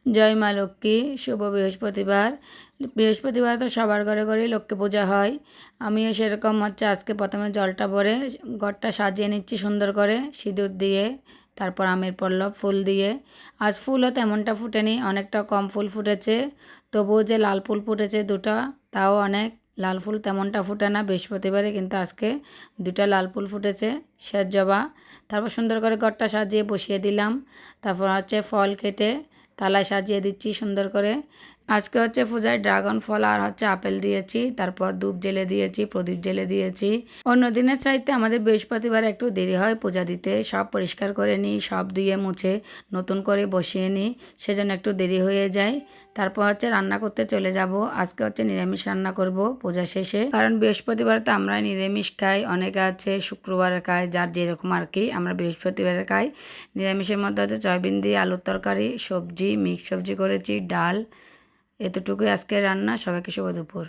জয় মা লক্ষ্মী। শুভ বৃহস্পতিবার। বৃহস্পতিবার তো সবার ঘরে ঘরেই লক্ষ্মী পূজা হয়। আমিও সেরকম আজকে প্রথমে জলটা ভরে ঘরটা সাজিয়ে নিচ্ছি সুন্দর করে সিঁদুর দিয়ে, তারপর আমের পল্লব ফুল দিয়ে। আজ ফুলও তেমনটা ফুটেনি, অনেকটা কম ফুল ফুটেছে। তবুও যে লাল ফুল ফুটেছে দুটো, তাও অনেক। লাল ফুল তেমনটা ফুটে না বৃহস্পতিবারে, কিন্তু আজকে দুটা লাল ফুল ফুটেছে, শেষ জবা। তারপর সুন্দর করে ঘরটা সাজিয়ে বসিয়ে দিলাম। তারপর ফল কেটে থালায় সাজিয়ে দিচ্ছি সুন্দর করে। আজকে পূজায় ড্রাগন ফল আর আপেল দিয়েছি, তারপর ধূপ জেলে দিয়েছি, প্রদীপ জেলে দিয়েছি। অন্য দিনের চাইতে আমাদের বৃহস্পতিবার একটু দেরি হয় পূজা দিতে। সব পরিষ্কার করে নিই, সব ধুয়ে মুছে নতুন করে বসিয়ে নিই, সেজন্য একটু দেরি হয়ে যায়। তারপর রান্না করতে চলে যাব। আজকে নিরামিষ রান্না করব পূজা শেষে, কারণ বৃহস্পতিবার তো আমরা নিরামিষ খাই, অনেকে আছে শুক্রবার খায়, যার যেরকম আর কি। আমরা বৃহস্পতিবারে খাই। নিরামিষের মধ্যে সয়াবিন দিয়ে আলুর তরকারি, সবজি, মিক্স সবজি করেছি, ডাল। এতটুকুই আজকে রান্না। সবাইকে শুভ দুপুর।